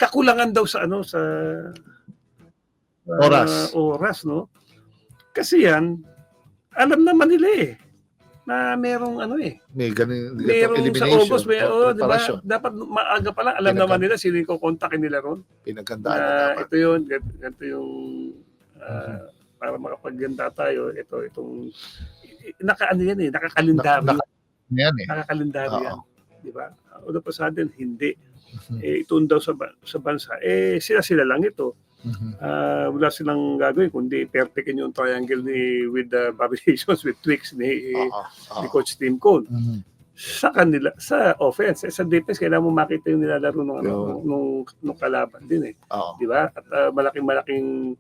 kakulangan daw sa ano, sa Oras. oras, no? Kasi yan, alam naman nila eh, na merong ano eh, May ganun, merong sa elimination, August, may, di ba? preparasyon. Dapat maaga pa lang, alam naman nila sino yung kukontakin nila ron. Pinaghandaan na Na dapat. ito yun, ganito yung, para makapagganda tayo, itong, naka-ano yan eh, nakakalendaryo. Yan eh. Nakakalendaryo yan. Di ba? All of a sudden, hindi. Mhm. Itoon daw sa bansa, sila lang ito. Wala silang gagawin kundi perfectin yung triangle with the variations, with tweaks ni Coach Tim Cone. Sa kanila, sa offense, sa defense, kailangan mo makita yung nilalaro nung kalaban din eh. Di ba? At malaking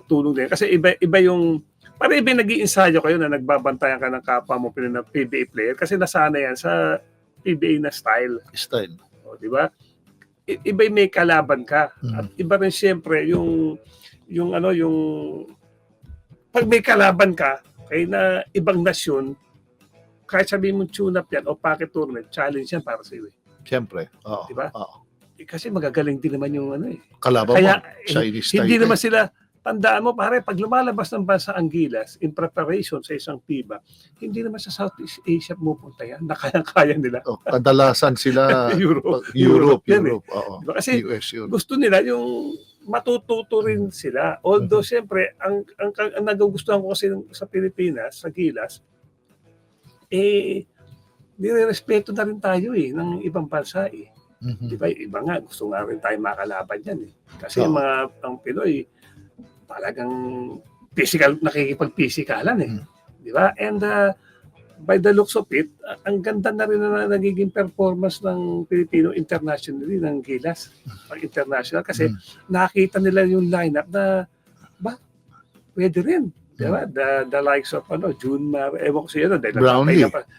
tulong din. Kasi iba yung, para iba yung nag-iinsayo kayo na nagbabantayan ka ng kapwa mo na PBA player kasi nasana yan sa PBA na style. O, di ba? Iba yung may kalaban ka. At iba rin siyempre yung pag may kalaban ka na ibang nasyon, kahit sabihin mo tune up yan o pocket tournament, challenge yan para sa iyo. Siyempre. Diba? Kasi magagaling din naman yung kalaban kaya, mo. Chinese hindi naman sila, tandaan mo pare, pag lumalabas ng bansa ang Gilas in preparation sa isang FIBA, hindi naman sa Southeast Asia pupunta yan, na kaya nila. Kadalasan sila Europe. Diba? Kasi US, gusto nila yung matututo rin sila. Although siyempre, ang nagugustuhan ko kasi sa Pilipinas, sa Gilas, nirerespeto na rin tayo ng ibang bansa eh. Diba? Iba nga, gusto nga rin tayo makalaban yan eh. Kasi ang Pinoy, talagang nakikipag-physikalan eh. Di ba? And by the looks of it, ang ganda na rin na nagiging performance ng Pilipino internationally, ng Gilas. International. Kasi nakita nila yung lineup na, pwede rin. Di ba? The likes of Junmar, ewan ko siya,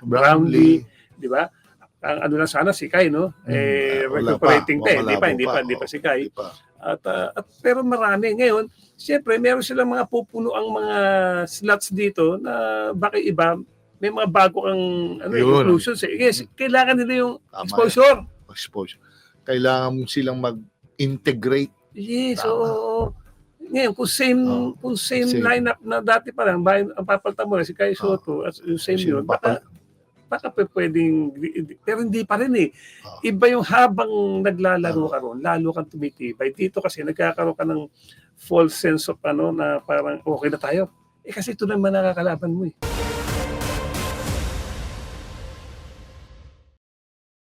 Brownlee. Di ba? Ang lang sana si Kai, no? Recuperating pa. Hindi pa si Kai. At pero marami ngayon, siyempre meron silang mga pupuno ang mga slots dito na bakit iba may mga bago ang inclusions eh. Yes, kailangan nila yung exposure. Kailangan mo silang mag-integrate. Yes, oo. Ngayon, kung same lineup na dati pa lang, ang papalitan mo na si Kai Soto at yung same yun, baka pwedeng, pero hindi pa rin eh. Iba yung habang naglalaro ka ron, lalo kang tumitibay. Dito kasi nagkakaroon ka ng false sense of na parang okay na tayo. Kasi ito naman nakakalaban mo eh.